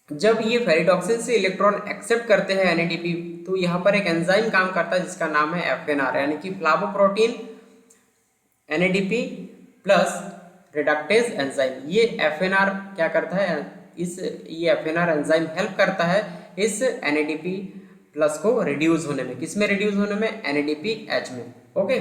जब ये फेरिडॉक्सिन से इलेक्ट्रॉन एक्सेप्ट करते हैं NADP, तो यहाँ पर एक एंजाइम काम करता है जिसका नाम है FNR, यानी कि फ्लावोप्रोटीन NADP+ रिडक्टेज एंजाइम। ये FNR क्या करता है, ये FNR एंजाइम हेल्प करता है इस NADP+ को रिड्यूस होने में। किसमें रिड्यूस होने में, NADPH में। ओके,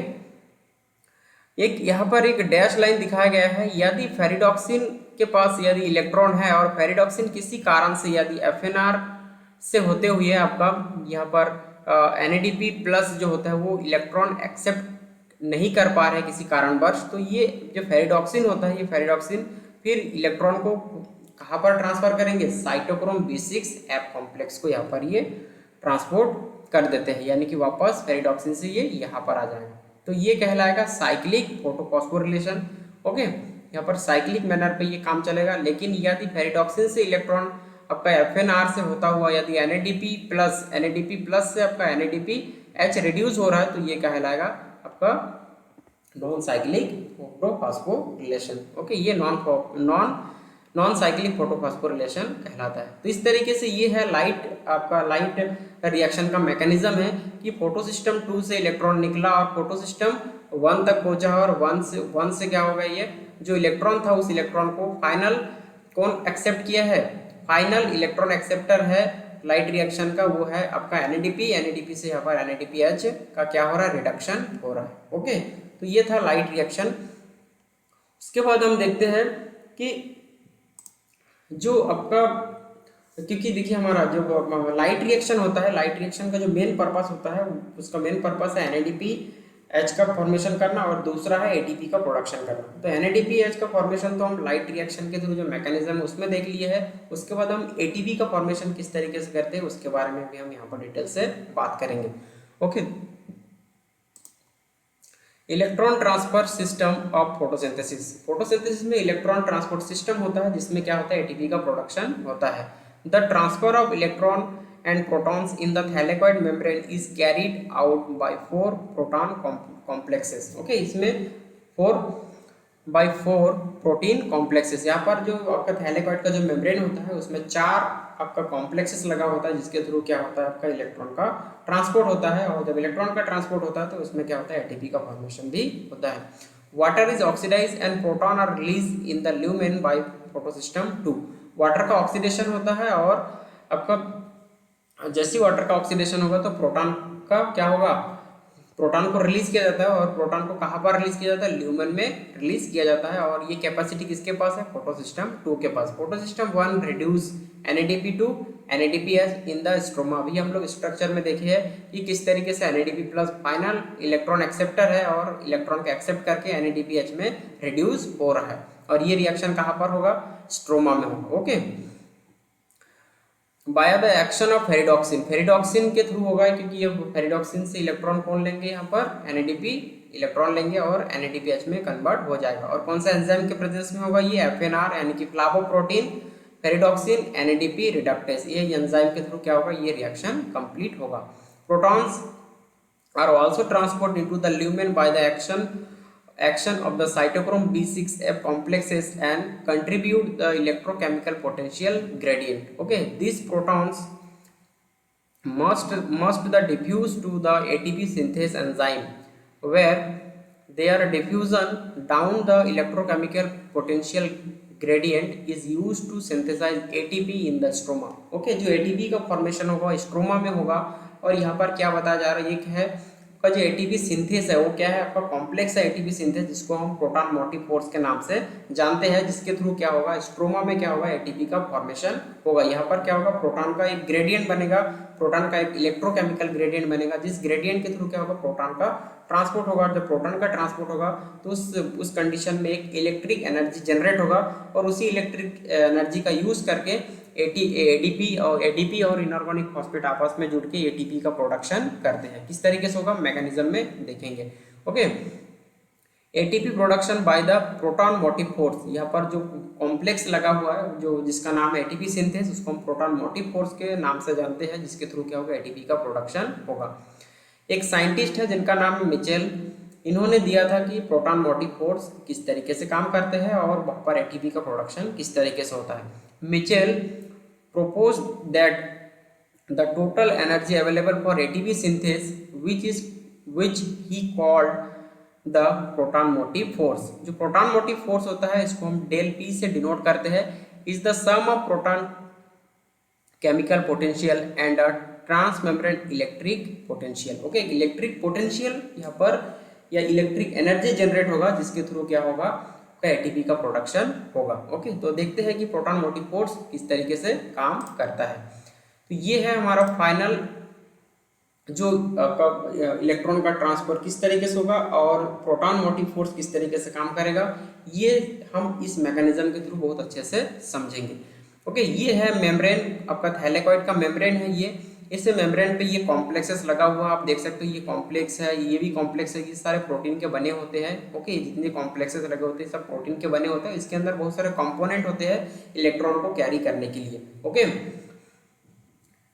एक यहाँ पर एक डैश लाइन दिखाया गया है, यदि फेरिडॉक्सिन के पास यदि इलेक्ट्रॉन है और फेरिडॉक्सिन किसी कारण से यदि FNR से होते हुए आपका यहाँ पर NADP+ जो होता है वो इलेक्ट्रॉन एक्सेप्ट नहीं कर पा रहे हैं किसी कारणवश, तो ये जो फेरिडॉक्सिन होता है, ये फेरिडॉक्सिन फिर इलेक्ट्रॉन को कहाँ पर ट्रांसफर करेंगे, साइटोक्रोम B6F कॉम्प्लेक्स को यहाँ पर ये ट्रांसपोर्ट कर देते हैं, यानी कि वापस फेरिडॉक्सिन से ये यहाँ पर आ जाएगा। तो ये कहलाएगा साइक्लिक फोटोफॉस्फोरिलेशन। ओके, यहाँ पर साइक्लिक मैनर पे ये काम चलेगा। लेकिन यदि फेरिडॉक्सिन से इलेक्ट्रॉन आपका FNR से होता हुआ यदि NADP+ से आपका NADPH रिड्यूस हो रहा है, तो ये कहलाएगा आपका नॉन साइक्लिक फोटोफॉस्फोरिलेशन। ओके, ये नॉन साइक्लिक फोटोफॉस्फोरिलेशन कहलाता है। तो इस तरीके से ये है लाइट रिएक्शन का मैकेनिज्म है कि फोटो सिस्टम 2 से इलेक्ट्रॉन निकला और फोटो सिस्टम 1 तक पहुंचा, और 1 से क्या होगा, ये जो इलेक्ट्रॉन था उस इलेक्ट्रॉन को फाइनल कौन एक्सेप्ट किया है, फाइनल इलेक्ट्रॉन एक्सेप्टर है लाइट रिएक्शन का वो है आपका NADP से यहाँ पर NADPH का क्या हो रहा है, रिडक्शन हो रहा है। ओके, तो ये था लाइट रिएक्शन। उसके बाद हम देखते हैं कि जो आपका, क्योंकि देखिए हमारा जो लाइट रिएक्शन होता है, लाइट रिएक्शन का जो मेन पर्पस होता है उसका मेन पर्पस है एच का फॉर्मेशन करना और दूसरा है एटीपी का प्रोडक्शन करना। तो एनएडीपी एच का फॉर्मेशन तो हम लाइट रिएक्शन के थ्रू जो मैकेनिज्म है उसमें देख लिए है। उसके बाद हम एटीपी का फॉर्मेशन किस तरीके से करते हैं उसके बारे में भी हम यहाँ पर डिटेल से बात करेंगे। Okay, electron transfer system of photosynthesis. Photosynthesis में इलेक्ट्रॉन ट्रांसपोर्ट सिस्टम होता है जिसमें क्या होता है, एटीपी का प्रोडक्शन होता है। The transfer of electron and protons in the thylakoid membrane is carried out by 4 proton complexes. Okay, इसमें 4x4 प्रोटीन कॉम्प्लेक्सेस, यहाँ पर जो आपका थैलेकॉइड का जो मेम्ब्रेन होता है उसमें 4 आपका कॉम्प्लेक्सेस लगा होता है जिसके थ्रू क्या होता है, आपका इलेक्ट्रॉन का ट्रांसपोर्ट होता है। और जब इलेक्ट्रॉन का ट्रांसपोर्ट होता है तो उसमें क्या होता है, एटीपी का फॉर्मेशन भी होता है। Water is oxidise and proton are release in the lumen by photosystem 2। Water का ऑक्सीडेशन होता है और आपका जैसे वाटर का ऑक्सीडेशन होगा तो प्रोटॉन का क्या होगा, प्रोटॉन को रिलीज किया जाता है। और प्रोटॉन को कहाँ पर रिलीज किया जाता है, ल्यूमेन में रिलीज किया जाता है। और ये कैपेसिटी किसके पास है, फोटोसिस्टम 2 के पास। Photosystem 1 reduce NADP to NADPH in the stroma. अभी हम लोग स्ट्रक्चर में देखे हैं कि किस तरीके से NADP plus final electron acceptor है और इलेक्ट्रॉन को एक्सेप्ट करके NADPH में रिड्यूस हो रहा है। और ये रिएक्शन कहाँ पर होगा, स्ट्रोमा में होगा। Okay, by the action of ferredoxin, ferredoxin के थ्रू होगा क्योंकि ये फेरिडॉक्सिन से इलेक्ट्रॉन कौन लेंगे, यहाँ पर NADP इलेक्ट्रॉन लेंगे और NADPH में कन्वर्ट हो जाएगा। और कौन सा एंजाइम के प्रेजेंस में होगा, ये FNR यानी कि फ्लावोप्रोटीन फेरिडॉक्सिन NADP रिडक्टेस, ये एंजाइम के थ्रू क्या होगा, ये रिएक्शन कंप्लीट होगा। Protons are also transport into the lumen by the action of the cytochrome B6F complexes and contribute the electrochemical potential gradient. Okay, these protons must the diffuse to the ATP synthase enzyme where their diffusion down the electrochemical potential gradient is used to synthesize ATP in the stroma. Okay, जो ATP का formation होगा stroma में होगा। और यहाँ पर क्या बताया जा रहा है, एक है का जो एटीपी सिंथेस है वो क्या है, आपका कॉम्प्लेक्स है एटीपी सिंथेस जिसको हम प्रोटॉन मोटिव फोर्स के नाम से जानते हैं, जिसके थ्रू क्या होगा, स्ट्रोमा में क्या होगा, एटीपी का फॉर्मेशन होगा। यहाँ पर क्या होगा, प्रोटॉन का एक ग्रेडियंट बनेगा, प्रोटॉन का एक इलेक्ट्रोकेमिकल ग्रेडियंट बनेगा, जिस ग्रेडियंट के थ्रू क्या होगा, प्रोटॉन का ट्रांसपोर्ट होगा। जब प्रोटॉन का ट्रांसपोर्ट होगा तो उस कंडीशन में एक इलेक्ट्रिक एनर्जी जनरेट होगा और उसी इलेक्ट्रिक एनर्जी का यूज करके एडीपी और इनऑर्गेनिक फॉस्फेट आपस में जुड़ के एटीपी का प्रोडक्शन करते हैं। किस तरीके से होगा, मैकेनिज्म में देखेंगे। Okay, ATP production by the proton motive force, यहाँ पर जो कॉम्प्लेक्स लगा हुआ है जो जिसका नाम है एटीपी सिंथेस, उसको हम प्रोटॉन मोटिव फोर्स के नाम से जानते हैं, जिसके थ्रू क्या होगा, एटीपी का प्रोडक्शन होगा। एक साइंटिस्ट है जिनका नाम है मिचेल, इन्होंने दिया था कि प्रोटॉन मोटिव फोर्स किस तरीके से काम करते हैं और वहाँ पर एटीपी का प्रोडक्शन किस तरीके से होता है। Mitchell proposed that the total energy available for ATP synthase, which he called the proton motive force, जो proton motive force होता है इसको हम del P से डिनोट करते हैं, is the sum of proton chemical potential and a transmembrane electric potential. Okay, electric potential यहाँ पर या इलेक्ट्रिक एनर्जी जनरेट होगा जिसके थ्रू क्या होगा, एटीपी का प्रोडक्शन होगा। ओके, तो देखते हैं कि प्रोटॉन मोटिव फोर्स किस तरीके से काम करता है। तो ये है हमारा फाइनल जो इलेक्ट्रॉन का ट्रांसफर किस तरीके से होगा और प्रोटॉन मोटिव फोर्स किस तरीके से काम करेगा, ये हम इस मैकेनिज्म के थ्रू बहुत अच्छे से समझेंगे। ओके, ये है मेम्ब्रेन, आपका थैलेकॉइड का मेम्ब्रेन है ये। इस मेम्ब्रेन पे ये कॉम्प्लेक्सेस लगा हुआ आप देख सकते हो, ये कॉम्प्लेक्स है, ये भी कॉम्प्लेक्स है, ये सारे प्रोटीन के बने होते हैं। ओके, जितने कॉम्प्लेक्सेस लगे होते हैं सब प्रोटीन के बने होते हैं। इसके अंदर बहुत सारे कंपोनेंट होते हैं इलेक्ट्रॉन को कैरी करने के लिए। ओके,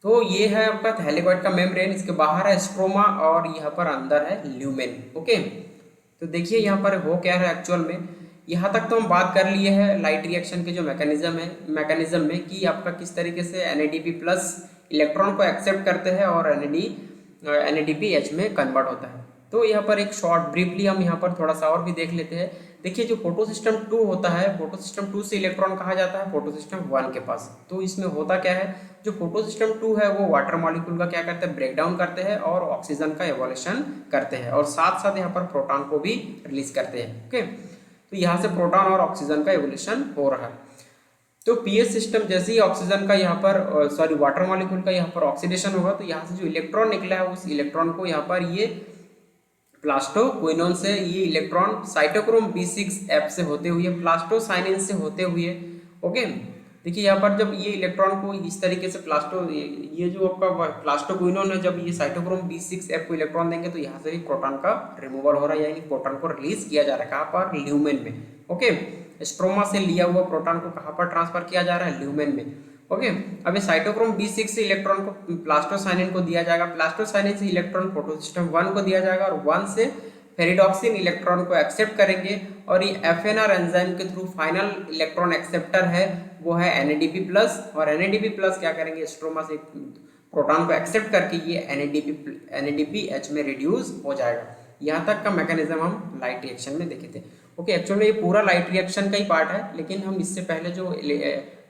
तो ये है आपका थैलेकॉइड का मेम्ब्रेन, इसके बाहर है स्ट्रोमा और यहाँ पर अंदर है ल्यूमेन। ओके, तो देखिए यहाँ पर हो क्या है एक्चुअल में, यहाँ तक तो हम बात कर लिए हैं लाइट रिएक्शन के जो मैकेनिज्म में कि आपका किस तरीके से NADP प्लस इलेक्ट्रॉन को एक्सेप्ट करते हैं और NADPH में कन्वर्ट होता है। तो यहाँ पर एक शॉर्ट ब्रीफली हम यहाँ पर थोड़ा सा और भी देख लेते हैं। देखिए जो फोटोसिस्टम 2 होता है, फोटोसिस्टम 2 से इलेक्ट्रॉन कहा जाता है फोटोसिस्टम 1 के पास। तो इसमें होता क्या है, जो फोटोसिस्टम 2 है वो वाटर मॉलिक्यूल का क्या करते हैं, ब्रेक डाउन करते हैं और ऑक्सीजन का एवोल्यूशन करते हैं और साथ साथ यहाँ पर प्रोटॉन को भी रिलीज करते हैं। ओके, तो यहाँ से प्रोटॉन और ऑक्सीजन का एवोल्यूशन हो रहा है। तो पीएच सिस्टम जैसे ही ऑक्सीजन का यहाँ पर वाटर मॉलिक्यूल का यहाँ पर ऑक्सीडेशन होगा तो यहाँ से जो इलेक्ट्रॉन निकला है उस इलेक्ट्रॉन को यहाँ पर ये प्लास्टोक्विनोन से ये इलेक्ट्रॉन साइटोक्रोम B6F से होते हुए प्लास्टोसाइनिन से होते हुए, ओके। देखिए यहाँ पर जब ये इलेक्ट्रॉन को इस तरीके से ये जो आपका प्लास्टोक्विनोन है, जब ये साइटोक्रोम B6F को इलेक्ट्रॉन देंगे तो यहाँ से भी प्रोटॉन का रिमूवल हो रहा है, यानी प्रोटॉन को रिलीज किया जा रहा है। कहाँ पर? ल्यूमेन में, ओके। स्ट्रोमा से लिया हुआ प्रोटॉन को कहाँ पर ट्रांसफर किया जा रहा है? ल्यूमेन में, ओके। अभी साइटोक्रोम B6 से इलेक्ट्रॉन को प्लास्टोसाइनिन को दिया जाएगा, प्लास्टोसाइनिन से इलेक्ट्रॉन फोटोसिस्टम 1 को दिया जाएगा और 1 से फेरिडॉक्सिन इलेक्ट्रॉन को एक्सेप्ट करेंगे और ये FNR एंजाइम के थ्रू फाइनल इलेक्ट्रॉन एक्सेप्टर है वो है NADP+, और NADP+ क्या करेंगे? स्ट्रोमा से प्रोटॉन को एक्सेप्ट करके ये NADPH में रिड्यूस हो जाएगा। यहाँ तक का मैकेनिज्म हम लाइट रिएक्शन में देखे थे, ओके। एक्चुअली ये पूरा लाइट रिएक्शन का ही पार्ट है, लेकिन हम इससे पहले जो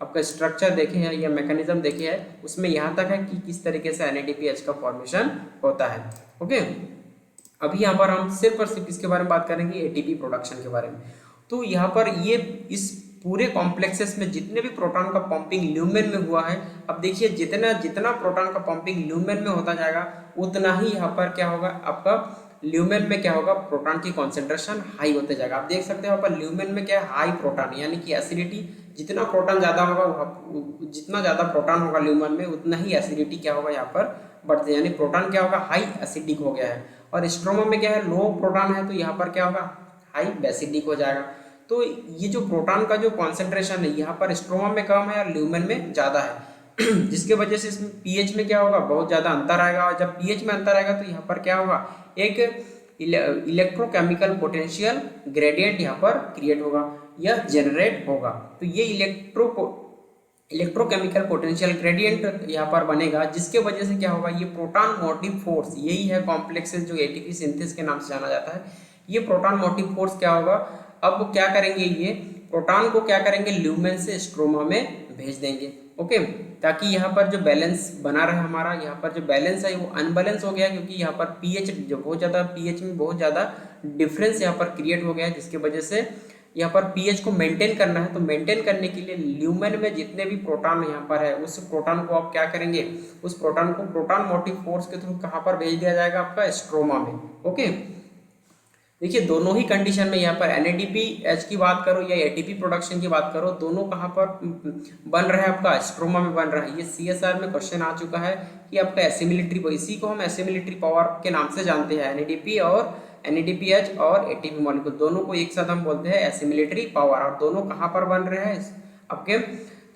आपका स्ट्रक्चर देखे हैं या मैकेनिज्म देखे हैं उसमें यहाँ तक है कि किस तरीके से NADPH का फॉर्मेशन होता है, ओके। अभी यहाँ पर हम सिर्फ और सिर्फ इसके बारे में बात करेंगे, ATP प्रोडक्शन के बारे में। तो यहाँ पर ये इस पूरे कॉम्प्लेक्सेस में जितने भी प्रोटॉन का पंपिंग ल्यूमेन में हुआ है, अब देखिए जितना जितना प्रोटॉन का पंपिंग ल्यूमेन में होता जाएगा उतना ही यहाँ पर क्या होगा? आपका ल्यूमेन में क्या होगा? प्रोटॉन की कॉन्सेंट्रेशन हाई होते जाएगा। आप देख सकते हो यहाँ पर ल्यूमेन में क्या है? हाई प्रोटॉन, यानी कि एसिडिटी, जितना प्रोटॉन ज़्यादा होगा, जितना ज़्यादा प्रोटॉन होगा ल्यूमेन में उतना ही एसिडिटी क्या होगा? यहाँ पर बढ़ते, यानी प्रोटॉन क्या होगा? हाई एसिडिक हो गया है। और स्ट्रोमा में क्या है? लो प्रोटॉन है, तो यहाँ पर क्या होगा? हाई बेसिडिक हो जाएगा। तो ये जो प्रोटॉन का जो कॉन्सेंट्रेशन है यहाँ पर स्ट्रोमा में कम है और ल्यूमेन में ज़्यादा है जिसके वजह से इसमें पीएच में क्या होगा? बहुत ज़्यादा अंतर आएगा, और जब पीएच में अंतर आएगा तो यहाँ पर क्या होगा? एक इलेक्ट्रोकेमिकल पोटेंशियल ग्रेडियंट यहाँ पर क्रिएट होगा या जनरेट होगा। तो ये इलेक्ट्रोकेमिकल पोटेंशियल ग्रेडियंट यहाँ पर बनेगा, जिसके वजह से क्या होगा? ये प्रोटॉन मोटिव फोर्स, यही है कॉम्प्लेक्सेस जो ATP सिंथेसिस के नाम से जाना जाता है। ये प्रोटॉन मोटिव फोर्स क्या होगा? अब क्या करेंगे? ये प्रोटॉन को क्या करेंगे? ल्यूमेन से स्ट्रोमा में भेज देंगे, ओके, ताकि यहाँ पर जो बैलेंस बना रहे हमारा, यहाँ पर जो बैलेंस है वो अनबैलेंस हो गया, क्योंकि यहाँ पर पीएच जो बहुत ज़्यादा, पीएच में बहुत ज़्यादा डिफरेंस यहाँ पर क्रिएट हो गया है, जिसकी वजह से यहाँ पर पीएच को मेंटेन करना है। तो मेंटेन करने के लिए ल्यूमेन में जितने भी प्रोटॉन यहाँ पर है उस प्रोटॉन को आप क्या करेंगे? उस प्रोटॉन को प्रोटॉन मोटिव फोर्स के थ्रू कहाँ पर भेज दिया जाएगा? आपका स्ट्रोमा में, ओके। देखिए दोनों ही कंडीशन में यहाँ पर NADPH की बात करो या ATP प्रोडक्शन की बात करो, दोनों कहाँ पर बन रहा है? आपका स्ट्रोमा में बन रहा है। ये CSR में क्वेश्चन आ चुका है कि आपका एसिमिलिट्री, इसी को हम एसिमिलिट्री पावर के नाम से जानते हैं। NADPH और ATP मॉलिक्यूल दोनों को एक साथ हम बोलते हैं एसिमिलिट्री पावर, और दोनों कहाँ पर बन रहे हैं? आपके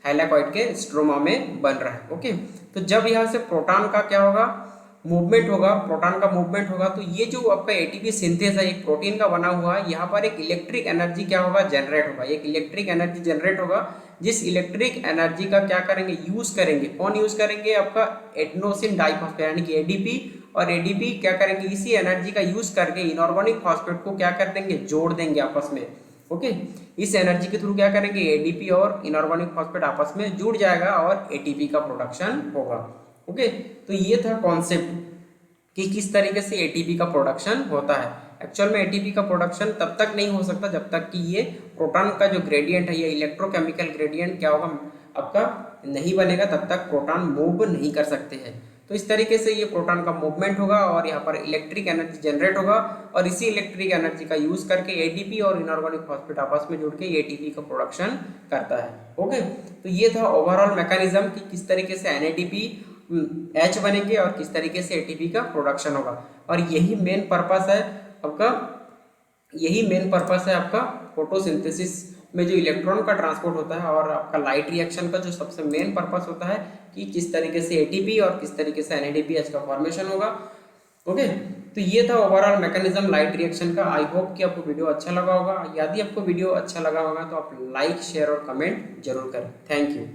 थाइलाकॉइड के स्ट्रोमा में बन रहा है, ओके। तो जब यहाँ से प्रोटॉन का क्या होगा? मूवमेंट होगा, प्रोटॉन का मूवमेंट होगा, तो ये जो आपका ATP सिंथेस है एक प्रोटीन का बना हुआ है, यहाँ पर एक इलेक्ट्रिक एनर्जी क्या होगा? जनरेट होगा। एक इलेक्ट्रिक एनर्जी जनरेट होगा, जिस इलेक्ट्रिक एनर्जी का क्या करेंगे? यूज करेंगे। कौन यूज करेंगे? आपका एडेनोसिन डाइफॉस्फेट यानी कि ADP, और ADP क्या करेंगे? इसी एनर्जी का यूज करके इनऑर्गेनिक फॉस्फेट को क्या कर देंगे? जोड़ देंगे आपस में, ओके। इस एनर्जी के थ्रू क्या करेंगे? ADP और इनऑर्गेनिक फॉस्फेट आपस में जुड़ जाएगा और ATP का प्रोडक्शन होगा, ओके। तो ये था कॉन्सेप्ट कि किस तरीके से ATP का प्रोडक्शन होता है। एक्चुअल में ATP का प्रोडक्शन तब तक नहीं हो सकता जब तक कि ये प्रोटॉन का जो ग्रेडियंट है, ये इलेक्ट्रोकेमिकल ग्रेडियंट क्या होगा? आपका नहीं बनेगा, तब तक प्रोटॉन मूव नहीं कर सकते हैं। तो इस तरीके से ये प्रोटॉन का मूवमेंट होगा और यहाँ पर इलेक्ट्रिक एनर्जी जनरेट होगा, और इसी इलेक्ट्रिक एनर्जी का यूज करके ADP और इनऑर्गेनिक फॉस्फेट आपस में जुड़ के ATP का प्रोडक्शन करता है, ओके। तो ये था ओवरऑल मैकेनिज्म कि किस तरीके से NADPH बनेंगे और किस तरीके से ATP का प्रोडक्शन होगा। और यही मेन पर्पस है आपका फोटोसिंथेसिस में जो इलेक्ट्रॉन का ट्रांसपोर्ट होता है, और आपका लाइट रिएक्शन का जो सबसे मेन पर्पस होता है कि किस तरीके से ATP और किस तरीके से NADPH का फॉर्मेशन होगा, ओके। तो ये था ओवरऑल मैकेनिज्म लाइट रिएक्शन का। आई होप कि आपको वीडियो अच्छा लगा होगा। यदि आपको वीडियो अच्छा लगा होगा तो आप लाइक, शेयर और कमेंट जरूर करें। Thank you.